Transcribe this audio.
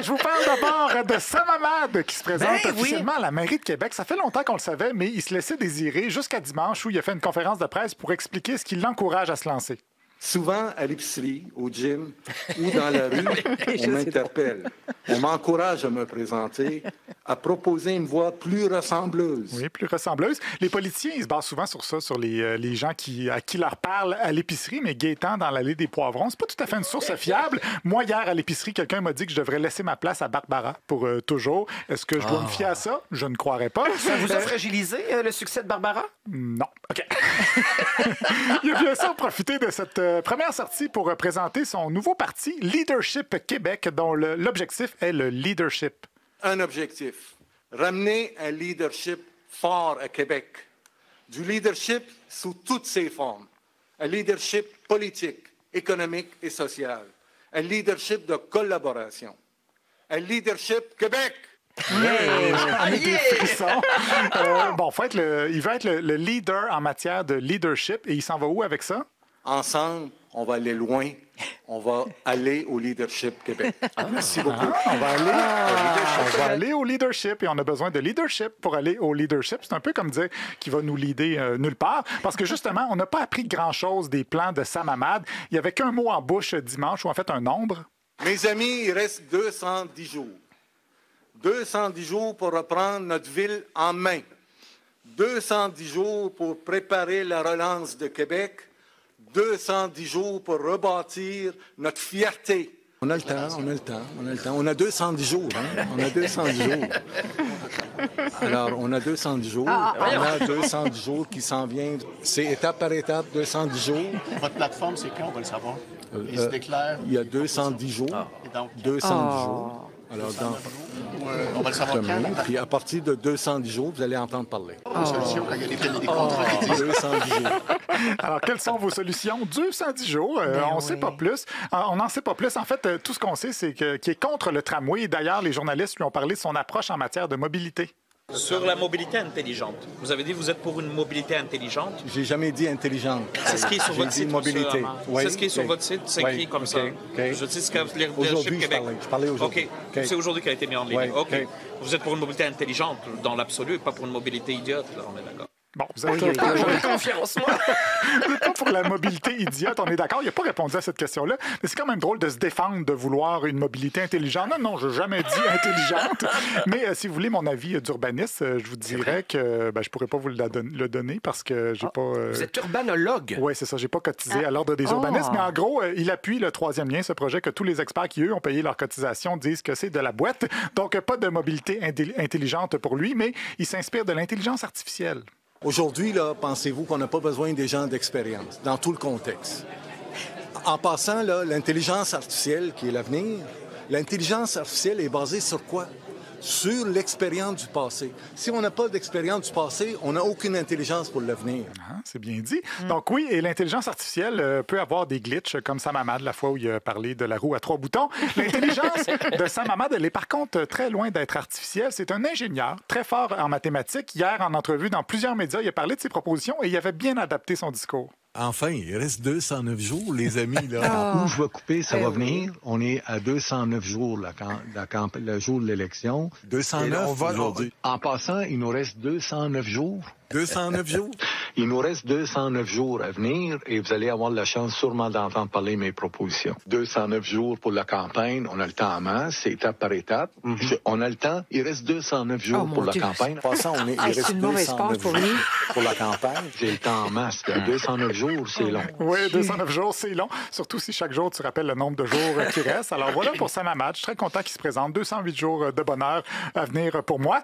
Je vous parle d'abord de Sam Hamad qui se présente officiellement à la mairie de Québec. Ça fait longtemps qu'on le savait, mais il se laissait désirer jusqu'à dimanche où il a fait une conférence de presse pour expliquer ce qui l'encourage à se lancer. Souvent, à l'épicerie, au gym ou dans la rue, on m'interpelle. On m'encourage à me présenter, à proposer une voix plus ressembleuse. Oui, plus ressembleuse. Les politiciens, ils se basent souvent sur ça, sur les gens à qui leur parlent à l'épicerie, mais Gaétan, dans l'allée des Poivrons, c'est pas tout à fait une source fiable. Moi, hier, à l'épicerie, quelqu'un m'a dit que je devrais laisser ma place à Barbara pour toujours. Est-ce que je dois me fier à ça? Je ne croirais pas. Ça vous a fragilisé, le succès de Barbara? Non. OK. Il a bien sûr profité de cette première sortie pour présenter son nouveau parti, Leadership Québec, dont l'objectif est le leadership. Un objectif, ramener un leadership fort à Québec. Du leadership sous toutes ses formes. Un leadership politique, économique et social. Un leadership de collaboration. Un leadership Québec. Des frissons. Il veut être le leader en matière de leadership et il s'en va où avec ça? Ensemble, on va aller loin. On va aller au leadership Québec. Merci beaucoup. On va aller au leadership et on a besoin de leadership pour aller au leadership. C'est un peu comme dire qu'il va nous leader nulle part parce que justement, on n'a pas appris grand-chose des plans de Sam Hamad. Il n'y avait qu'un mot en bouche dimanche ou en fait un nombre. Mes amis, il reste 210 jours. 210 jours pour reprendre notre ville en main. 210 jours pour préparer la relance de Québec. 210 jours pour rebâtir notre fierté. On a le temps. On a 210 jours, hein? On a 210 jours. Alors, on a 210 jours. On a 210 jours qui s'en viennent. C'est étape par étape, 210 jours. Votre plateforme, c'est quand on va le savoir? Il se déclaire... Il y a 210 jours. Et donc, 210 jours. Alors, on va le savoir quand? Puis à partir de 210 jours, vous allez entendre parler. Solution quand il y a des contrats. 210 jours. Alors, quelles sont vos solutions? 210 jours, on ne sait pas plus. On n'en sait pas plus. En fait, tout ce qu'on sait, c'est qu'il est contre le tramway. D'ailleurs, les journalistes lui ont parlé de son approche en matière de mobilité. Sur la mobilité intelligente, vous avez dit que vous êtes pour une mobilité intelligente. J'ai jamais dit intelligente. C'est ce qui est sur votre site. Mobilité. Oui, c'est ce qui est sur votre site, c'est écrit comme ça. Je dis ce que Aujourd'hui, Québec. je parlais aujourd'hui. OK. C'est aujourd'hui qui a été mis en ligne. OK. Vous êtes pour une mobilité intelligente dans l'absolu et pas pour une mobilité idiote, là, on est d'accord. Bon, vous êtes confiance, moi. Vous n'êtes pas pour la mobilité idiote, on est d'accord. Il n'a pas répondu à cette question-là. Mais c'est quand même drôle de se défendre de vouloir une mobilité intelligente. Non, je n'ai jamais dit intelligente. Mais si vous voulez mon avis d'urbaniste, je vous dirais que je ne pourrais pas vous le donner parce que j'ai pas... Vous êtes urbanologue? Oui, c'est ça. Je n'ai pas cotisé à l'Ordre des urbanistes. Mais en gros, il appuie le troisième lien, ce projet que tous les experts qui, eux, ont payé leur cotisation disent que c'est de la boîte. Donc, pas de mobilité intelligente pour lui, mais il s'inspire de l'intelligence artificielle. Aujourd'hui, là, pensez-vous qu'on n'a pas besoin des gens d'expérience dans tout le contexte? En passant, là, l'intelligence artificielle qui est l'avenir, l'intelligence artificielle est basée sur quoi? Sur l'expérience du passé. Si on n'a pas d'expérience du passé, on n'a aucune intelligence pour l'avenir. C'est bien dit. Donc oui, et l'intelligence artificielle peut avoir des glitches, comme Sam Hamad, la fois où il a parlé de la roue à 3 boutons. L'intelligence de Sam Hamad, elle est par contre très loin d'être artificielle. C'est un ingénieur très fort en mathématiques. Hier, en entrevue dans plusieurs médias, il a parlé de ses propositions et il avait bien adapté son discours. Enfin, il reste 209 jours, les amis. Là. Où je vais couper, ça va venir. On est à 209 jours, le jour de l'élection. 209 aujourd'hui. En passant, il nous reste 209 jours. 209 jours? Il nous reste 209 jours à venir et vous allez avoir la chance sûrement d'entendre parler de mes propositions. 209 jours pour la campagne. On a le temps en masse, c'est étape par étape. On a le temps. Il reste 209 jours pour la campagne. En passant, il reste 209 jours pour la campagne. J'ai le temps en masse. 209 jours, c'est long. Oui, 209 jours, c'est long. Surtout si chaque jour, tu rappelles le nombre de jours qui reste. Alors voilà pour Sam Hamad. Je suis très content qu'il se présente. 208 jours de bonheur à venir pour moi.